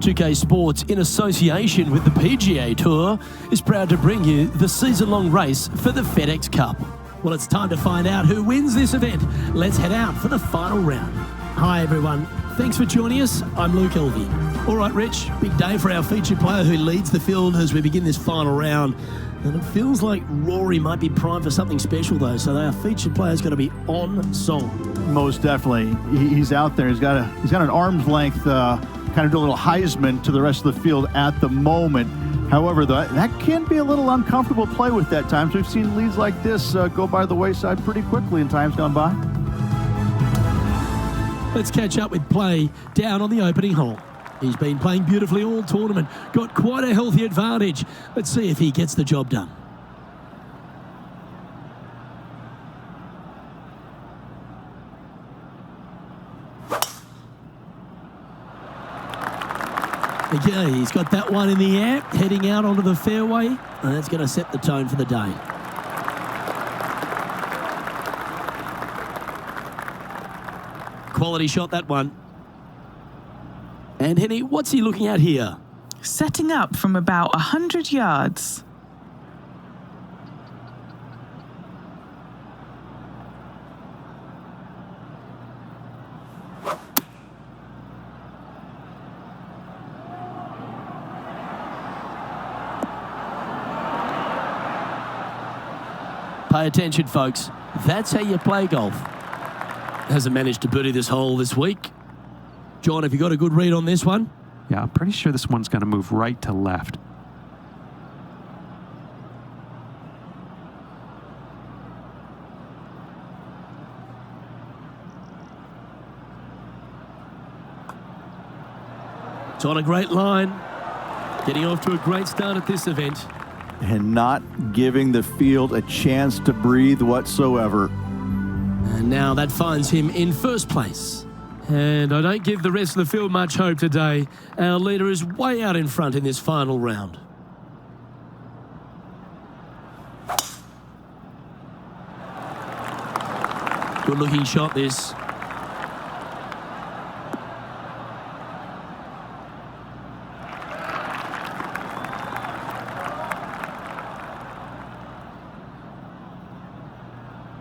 2K Sports, in association with the PGA Tour, is proud to bring you the season-long race for the FedEx Cup. Well, it's time to find out who wins this event. Let's head out for the final round. Hi, everyone. Thanks for joining us. I'm Luke Elvey. All right, Rich, big day for our featured player who leads the field as we begin this final round. And it feels like Rory might be primed for something special, though, so our featured player's got to be on song. Most definitely. He's out there. He's got an arm's length, kind of do a little Heisman to the rest of the field at the moment. However, that can be a little uncomfortable play with that times. We've seen leads like this go by the wayside pretty quickly in times gone by. Let's catch up with play down on the opening hole. He's been playing beautifully all tournament, got quite a healthy advantage. Let's see if he gets the job done. Okay, he's got that one in the air, heading out onto the fairway, and that's going to set the tone for the day. Quality shot, that one. And Henny, what's he looking at here? Setting up from about 100 yards. Pay attention, folks. That's how you play golf. Hasn't managed to birdie this hole this week. John, have you got a good read on this one? Yeah, I'm pretty sure this one's going to move right to left. It's on a great line. Getting off to a great start at this event. And not giving the field a chance to breathe whatsoever. And now that finds him in first place. And I don't give the rest of the field much hope today. Our leader is way out in front in this final round. Good looking shot, this.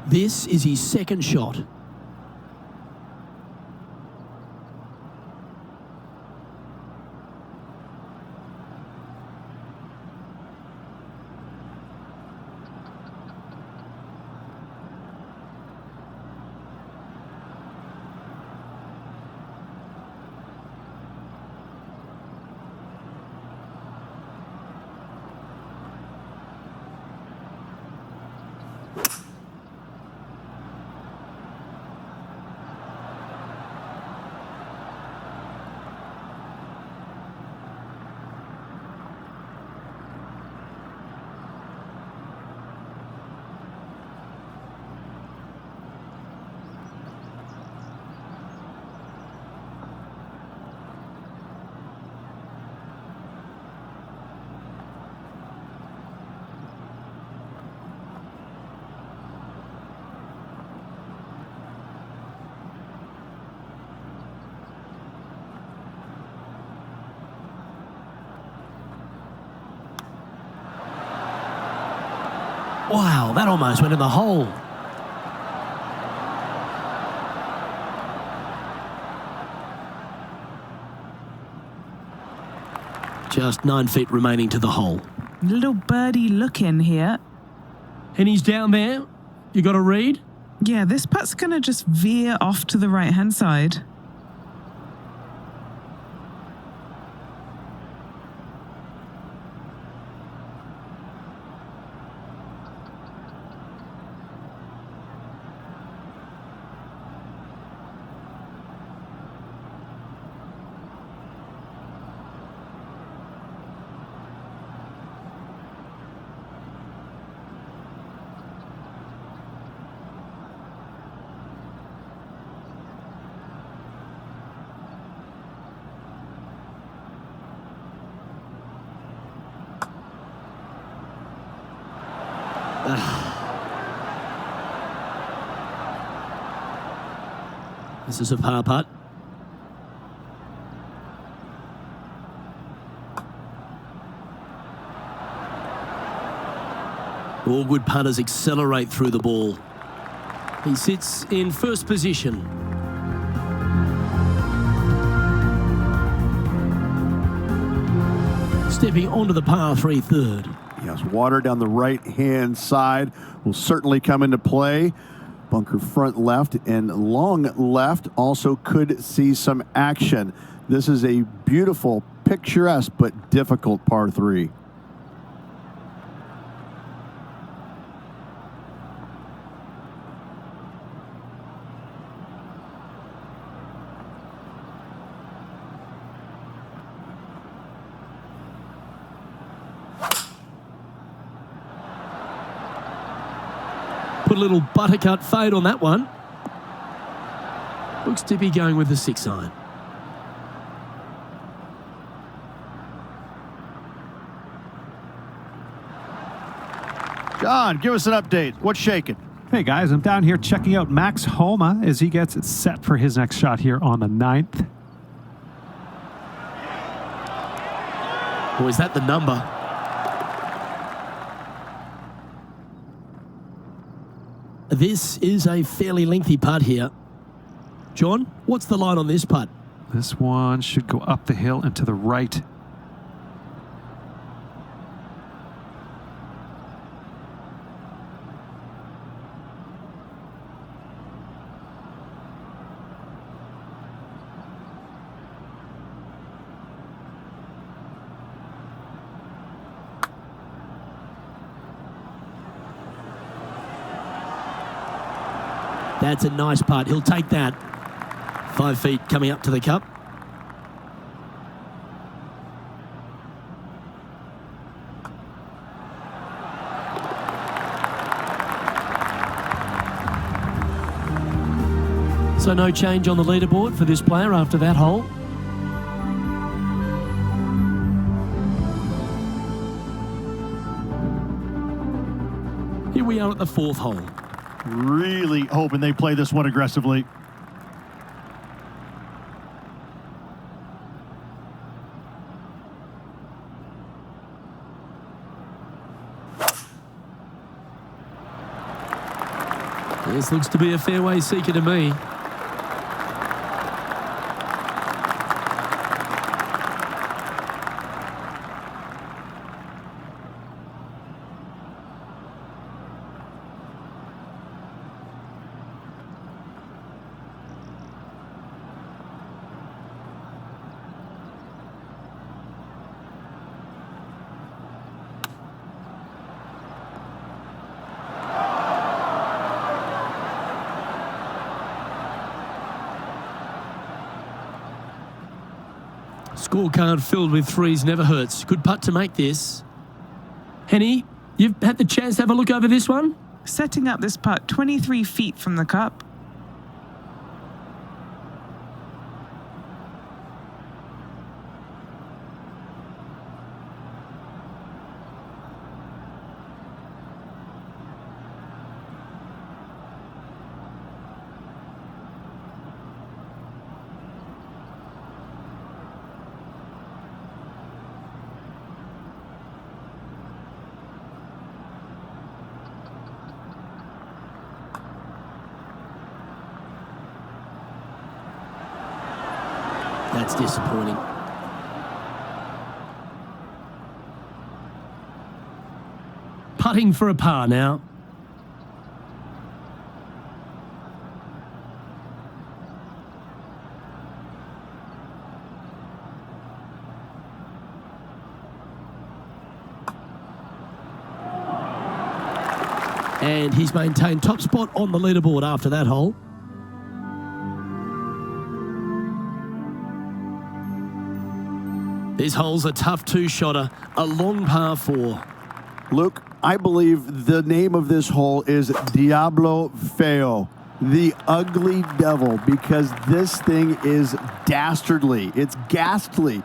This is his second shot. Wow, that almost went in the hole. Just 9 feet remaining to the hole. Little birdie look in here. And he's down there. You got a read? Yeah, this putt's going to just veer off to the right-hand side. This is a par putt. All good putters accelerate through the ball. He sits in first position. Stepping onto the par 3 third. Yes, water down the right-hand side will certainly come into play. Bunker front left and long left also could see some action. This is a beautiful, picturesque, but difficult par 3. Put a little buttercut fade on that one. Looks to be going with the 6-iron. John, give us an update. What's shaking? Hey guys, I'm down here checking out Max Homa as he gets it set for his next shot here on the 9th. Or is that the number? This is a fairly lengthy putt here. John, what's the line on this putt? This one should go up the hill and to the right. That's a nice putt. He'll take that. 5 feet coming up to the cup. So no change on the leaderboard for this player after that hole. Here we are at the 4th hole. Really hoping they play this one aggressively. This looks to be a fairway seeker to me. Scorecard filled with threes never hurts. Good putt to make this. Henny, you've had the chance to have a look over this one? Setting up this putt 23 feet from the cup. That's disappointing. Putting for a par now. And he's maintained top spot on the leaderboard after that hole. This hole's a tough 2-shotter, a long par 4. Luke, I believe the name of this hole is Diablo Feo, the ugly devil, because this thing is dastardly. It's ghastly.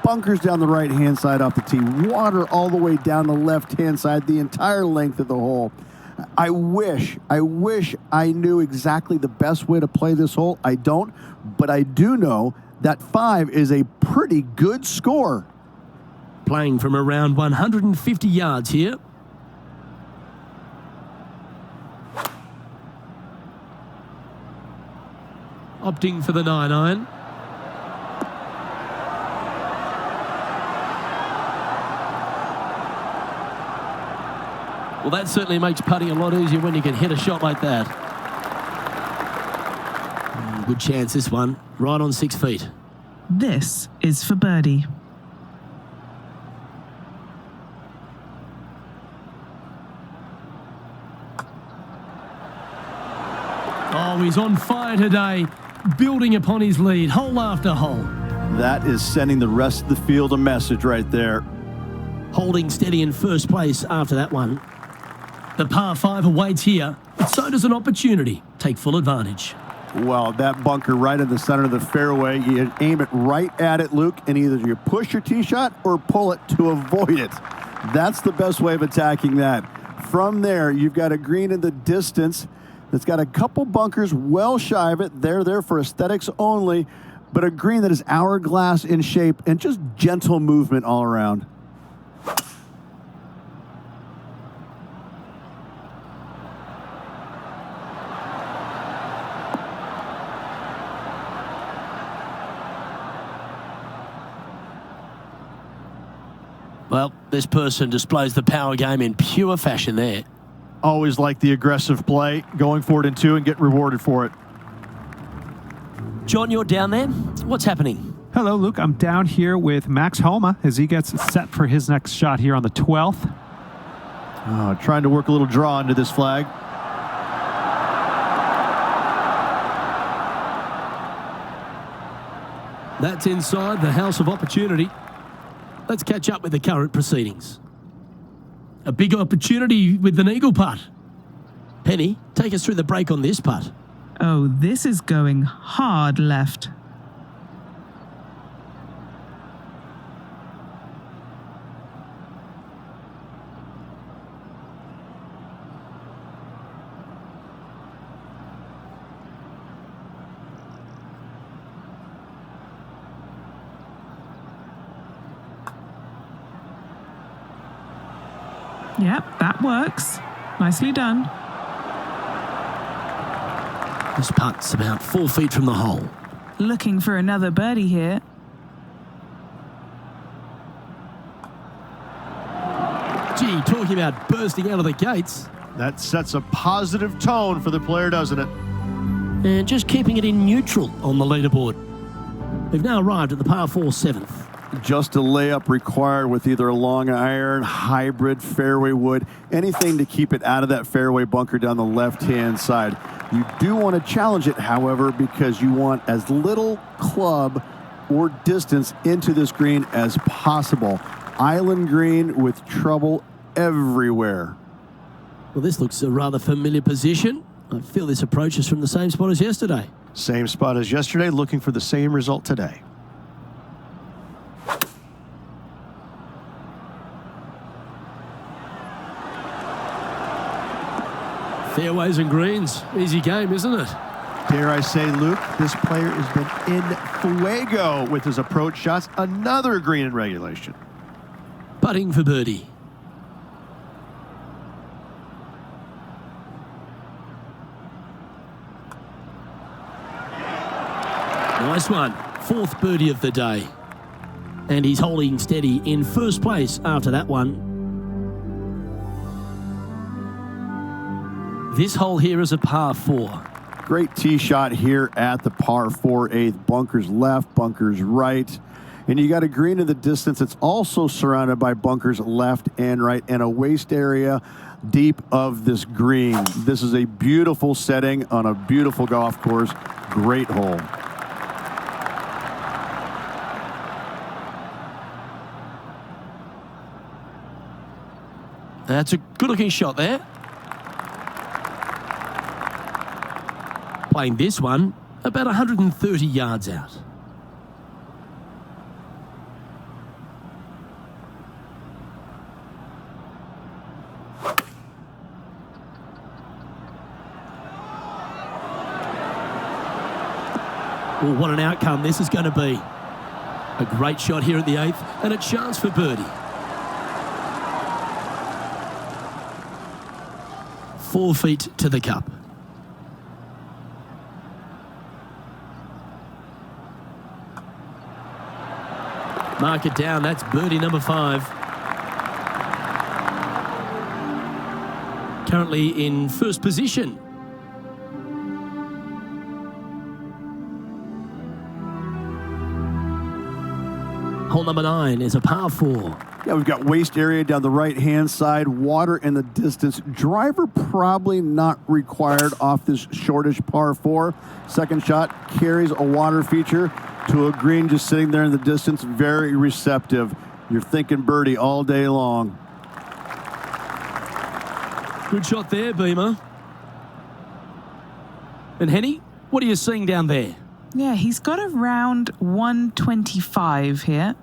Bunkers down the right-hand side off the tee, water all the way down the left-hand side, the entire length of the hole. I wish I knew exactly the best way to play this hole. I don't, but I do know that 5 is a pretty good score. Playing from around 150 yards here. opting for the 9-iron. Well, that certainly makes putting a lot easier when you can hit a shot like that. Good chance this one, right on 6 feet. This is for birdie. Oh, he's on fire today, building upon his lead, hole after hole. That is sending the rest of the field a message right there. Holding steady in first place after that one. The par 5 awaits here, but so does an opportunity. Take full advantage. Well, that bunker right in the center of the fairway, you aim it right at it, Luke, and either you push your tee shot or pull it to avoid it. That's the best way of attacking that. From there, you've got a green in the distance that's got a couple bunkers well shy of it. They're there for aesthetics only, but a green that is hourglass in shape and just gentle movement all around. Well, this person displays the power game in pure fashion there. Always like the aggressive play, going for it in 2 and get rewarded for it. John, you're down there. What's happening? Hello, Luke. I'm down here with Max Homa as he gets set for his next shot here on the 12th. Trying to work a little draw into this flag. That's inside the house of opportunity. Let's catch up with the current proceedings. A big opportunity with an eagle putt. Penny, take us through the break on this putt. Oh, this is going hard left. Yep, that works. Nicely done. This putt's about 4 feet from the hole. Looking for another birdie here. Gee, talking about bursting out of the gates. That sets a positive tone for the player, doesn't it? And just keeping it in neutral on the leaderboard. We've now arrived at the par 4 7th. Just a layup required with either a long iron, hybrid, fairway wood, anything to keep it out of that fairway bunker down the left-hand side. You do want to challenge it, however, because you want as little club or distance into this green as possible. Island green with trouble everywhere. Well, this looks a rather familiar position. I feel this approach is from the same spot as yesterday. Same spot as yesterday, looking for the same result today. Fairways and greens. Easy game, isn't it? Dare I say, Luke, this player has been in fuego with his approach shots. Another green in regulation. Putting for birdie. Nice one. 4th birdie of the day. And he's holding steady in first place after that one. This hole here is a par 4. Great tee shot here at the par 4 8th. Bunkers left, bunkers right. And you got a green in the distance. It's also surrounded by bunkers left and right and a waste area deep of this green. This is a beautiful setting on a beautiful golf course. Great hole. That's a good-looking shot there. Playing this one about 130 yards out. Well, what an outcome this is going to be. A great shot here at the 8th and a chance for birdie. 4 feet to the cup. Mark it down. That's birdie number 5. Currently in first position. Hole number 9 is a par 4. Yeah, we've got waste area down the right-hand side, water in the distance. Driver probably not required off this shortish par 4. Second shot carries a water feature to a green just sitting there in the distance. Very receptive. You're thinking birdie all day long. Good shot there, Beamer. And Henny, what are you seeing down there? Yeah, he's got around 125 here.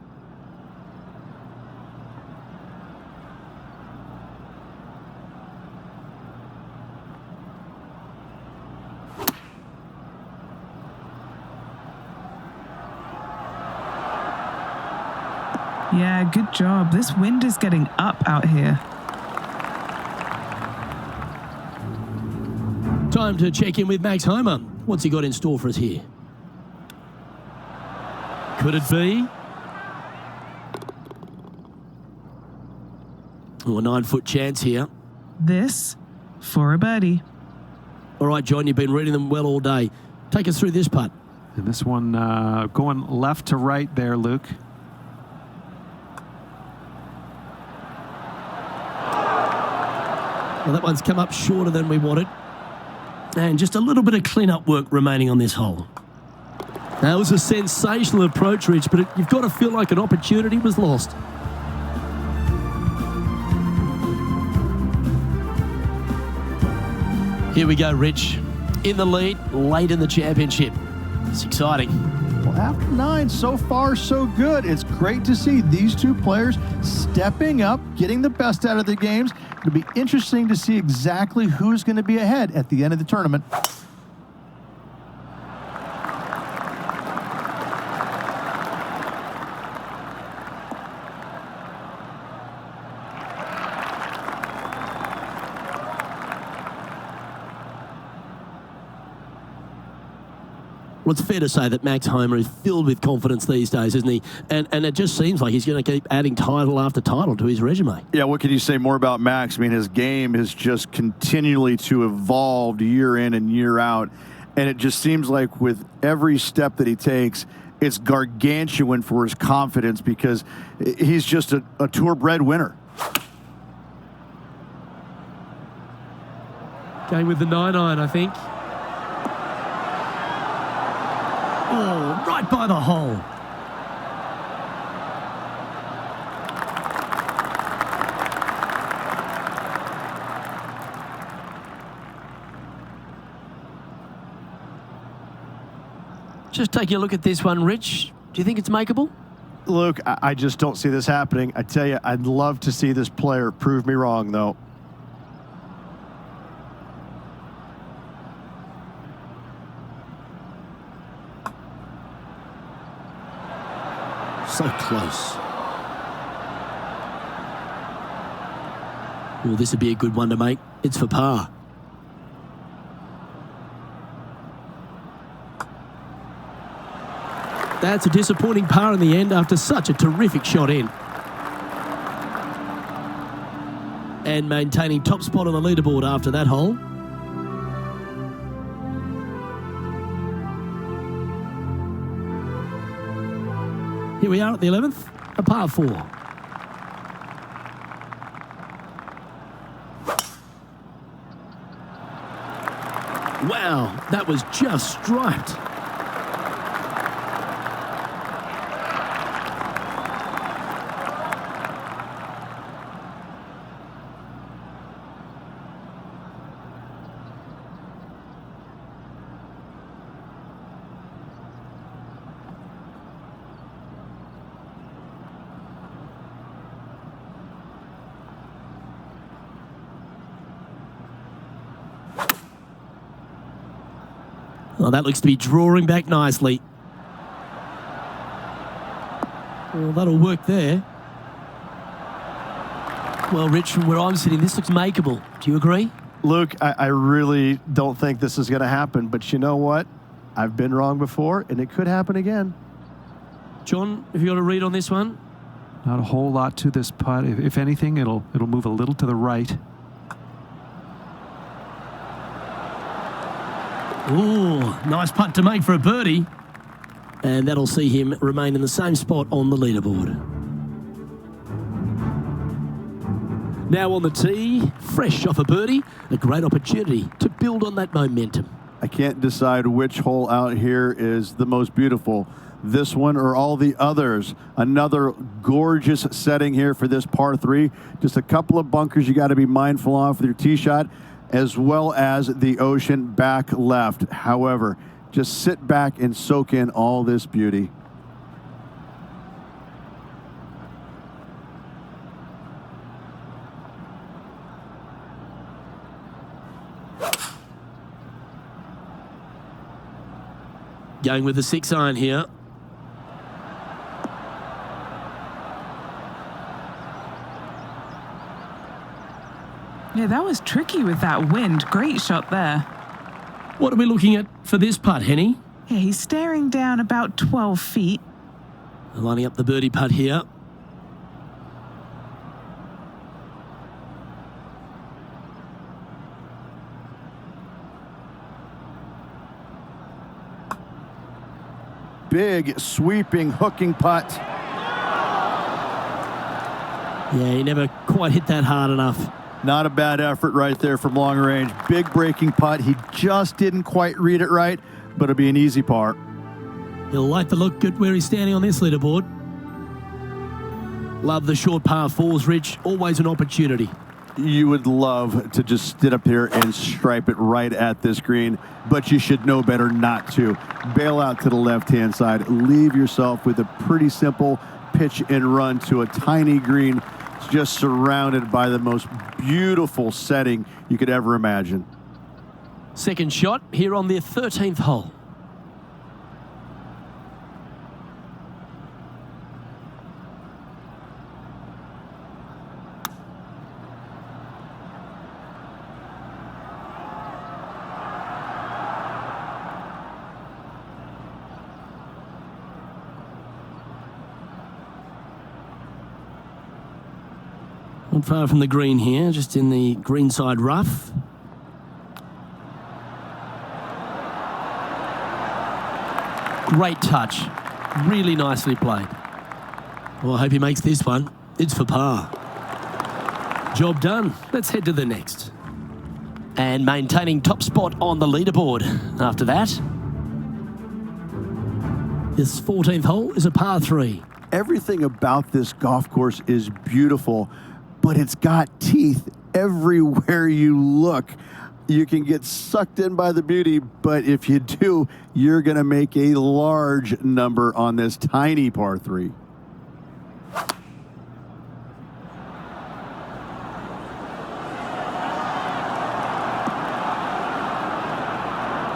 Yeah, good job. This wind is getting up out here. Time to check in with Max Homer. What's he got in store for us here? Could it be? Oh, a 9-foot chance here. This for a birdie. All right, John, you've been reading them well all day. Take us through this putt. And this one going left to right there, Luke. Well, that one's come up shorter than we wanted. And just a little bit of clean-up work remaining on this hole. That was a sensational approach, Rich, but you've got to feel like an opportunity was lost. Here we go, Rich. In the lead, late in the championship. It's exciting. Well, after 9, so far so good. It's great to see these two players stepping up, getting the best out of the games. It'll be interesting to see exactly who's going to be ahead at the end of the tournament. Well, it's fair to say that Max Homer is filled with confidence these days, isn't he? And it just seems like he's going to keep adding title after title to his resume. Yeah, what can you say more about Max? I mean, his game has just continually to evolve year in and year out. And it just seems like with every step that he takes, it's gargantuan for his confidence because he's just a tour-bred winner. Going with the 9-iron, I think. Oh, right by the hole. Just taking a look at this one, Rich. Do you think it's makeable? Luke, I just don't see this happening. I tell you, I'd love to see this player prove me wrong, though. So close. Well, this would be a good one to make. It's for par. That's a disappointing par in the end after such a terrific shot in. And maintaining top spot on the leaderboard after that hole. Here we are at the 11th, a par 4. Wow, that was just striped. Well, that looks to be drawing back nicely. Well, that'll work there. Well, Rich, from where I'm sitting, this looks makeable. Do you agree? Luke, I really don't think this is going to happen, but you know what? I've been wrong before, and it could happen again. John, have you got a read on this one? Not a whole lot to this putt. If anything, it'll move a little to the right. Ooh, nice putt to make for a birdie. And that'll see him remain in the same spot on the leaderboard. Now on the tee, fresh off a birdie, a great opportunity to build on that momentum. I can't decide which hole out here is the most beautiful, this one or all the others. Another gorgeous setting here for this par 3. Just a couple of bunkers you got to be mindful of with your tee shot, as well as the ocean back left. However, just sit back and soak in all this beauty. Going with the 6-iron here. Yeah, that was tricky with that wind. Great shot there. What are we looking at for this putt, Henny? Yeah, he's staring down about 12 feet. Lining up the birdie putt here. Big, sweeping, hooking putt. Yeah, he never quite hit that hard enough. Not a bad effort right there from long range. Big breaking putt. He just didn't quite read it right, but it'll be an easy par. He'll like the look at where he's standing on this leaderboard. Love the short par 4s, Rich. Always an opportunity. You would love to just sit up here and stripe it right at this green, but you should know better not to. Bail out to the left-hand side. Leave yourself with a pretty simple pitch and run to a tiny green, just surrounded by the most beautiful setting you could ever imagine. Second shot here on the 13th hole. Not far from the green here, just in the greenside rough. Great touch. Really nicely played. Well, I hope he makes this one. It's for par. Job done. Let's head to the next. And maintaining top spot on the leaderboard. After that, this 14th hole is a par 3. Everything about this golf course is beautiful, but it's got teeth everywhere you look. You can get sucked in by the beauty, but if you do, you're going to make a large number on this tiny par 3.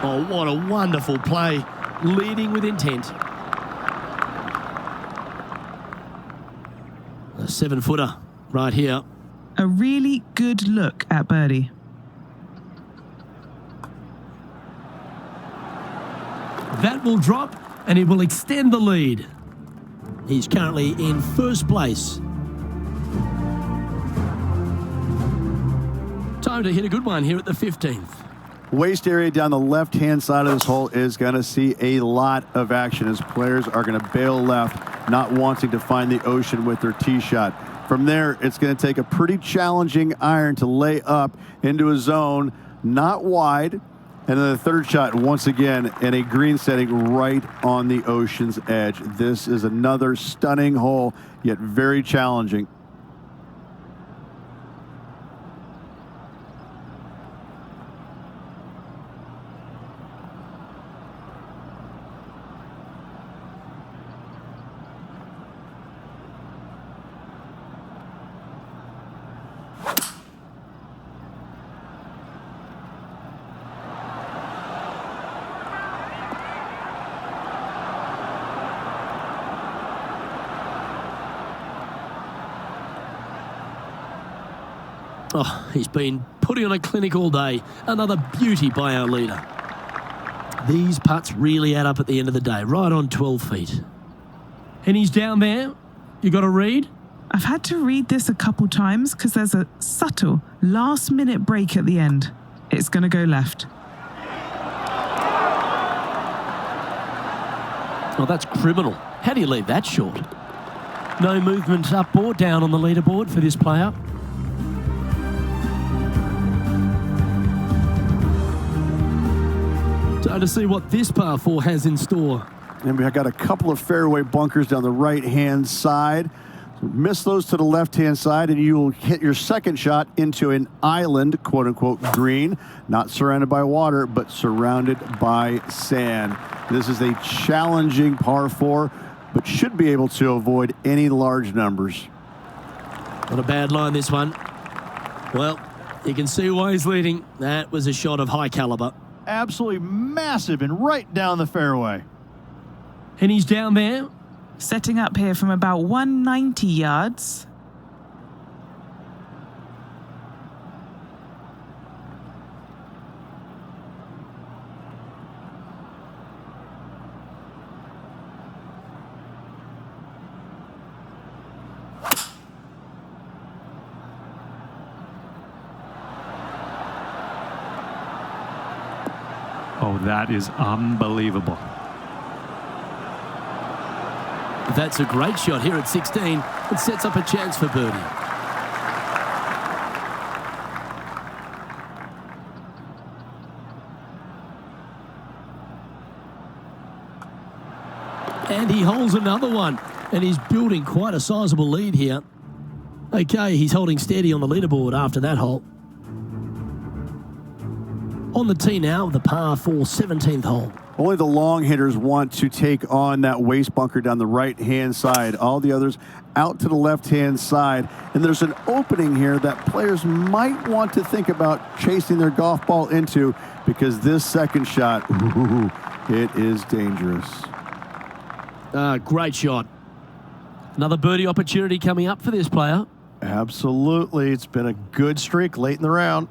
Oh, what a wonderful play. Leading with intent. A 7-footer right here. A really good look at birdie. That will drop and it will extend the lead. He's currently in first place. Time to hit a good one here at the 15th. Waist area down the left-hand side of this hole is going to see a lot of action as players are going to bail left, not wanting to find the ocean with their tee shot. From there, it's going to take a pretty challenging iron to lay up into a zone, not wide. And then the third shot, once again, in a green setting right on the ocean's edge. This is another stunning hole, yet very challenging. Oh, he's been putting on a clinic all day. Another beauty by our leader. These putts really add up at the end of the day, right on 12 feet. And he's down there. You got to read? I've had to read this a couple times because there's a subtle last-minute break at the end. It's going to go left. Oh, that's criminal. How do you leave that short? No movement up or down on the leaderboard for this player. Time to see what this par 4 has in store. And we've got a couple of fairway bunkers down the right-hand side. So miss those to the left-hand side, and you will hit your second shot into an island, quote-unquote, green. Not surrounded by water, but surrounded by sand. This is a challenging par 4, but should be able to avoid any large numbers. Not a bad line, this one. Well, you can see why he's leading. That was a shot of high caliber. Absolutely massive and right down the fairway. And he's down there. Setting up here from about 190 yards. Oh, that is unbelievable. That's a great shot here at 16. It sets up a chance for birdie. And he holds another one. And he's building quite a sizable lead here. Okay, he's holding steady on the leaderboard after that hole. On the tee now, the par 4 17th hole. Only the long hitters want to take on that waste bunker down the right-hand side. All the others out to the left-hand side. And there's an opening here that players might want to think about chasing their golf ball into, because this second shot, ooh, it is dangerous. Great shot. Another birdie opportunity coming up for this player. Absolutely. It's been a good streak late in the round.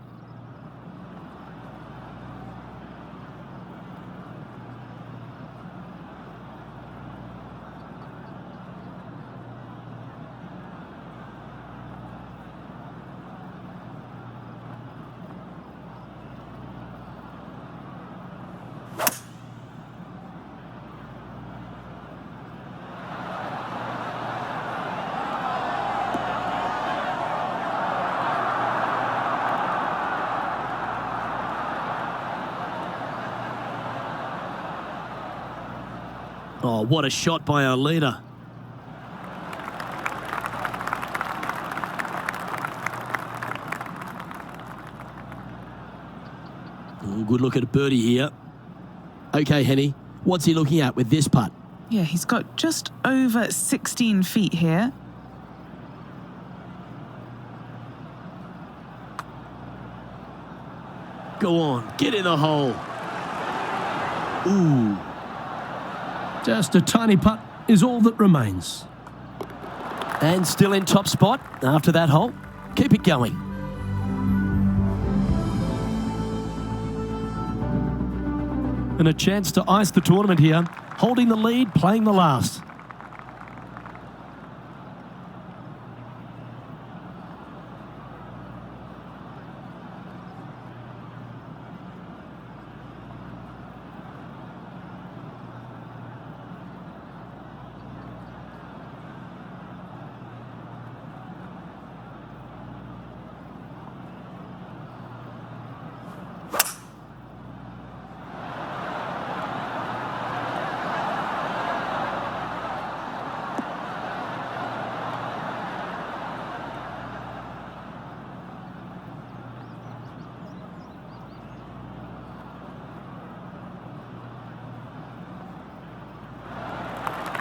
Oh, what a shot by our leader. Oh, good look at a birdie here. Okay, Henny, what's he looking at with this putt? Yeah, he's got just over 16 feet here. Go on, get in the hole. Ooh. Just a tiny putt is all that remains. And still in top spot after that hole. Keep it going. And a chance to ice the tournament here. Holding the lead, playing the last.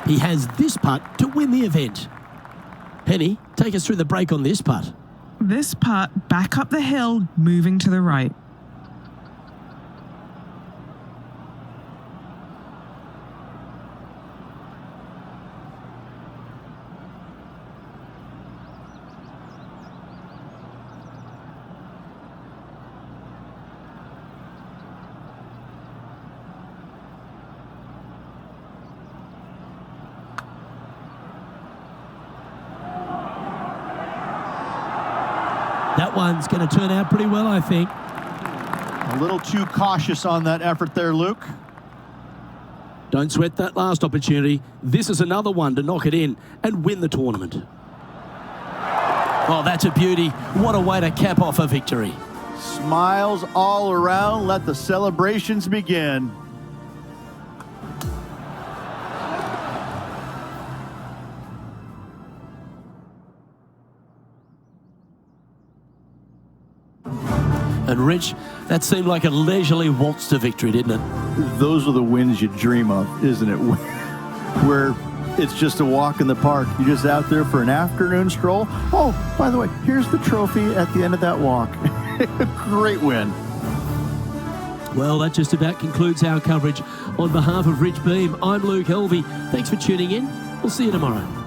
He has this putt to win the event. Penny, take us through the break on this putt. This putt back up the hill, moving to the right. That one's going to turn out pretty well, I think. A little too cautious on that effort there, Luke. Don't sweat that last opportunity. This is another one to knock it in and win the tournament. Oh, that's a beauty. What a way to cap off a victory. Smiles all around. Let the celebrations begin. And Rich, that seemed like a leisurely waltz to victory, didn't it? Those are the wins you dream of, isn't it? Where it's just a walk in the park. You're just out there for an afternoon stroll. Oh, by the way, here's the trophy at the end of that walk. Great win. Well, that just about concludes our coverage. On behalf of Rich Beam, I'm Luke Helvey. Thanks for tuning in. We'll see you tomorrow.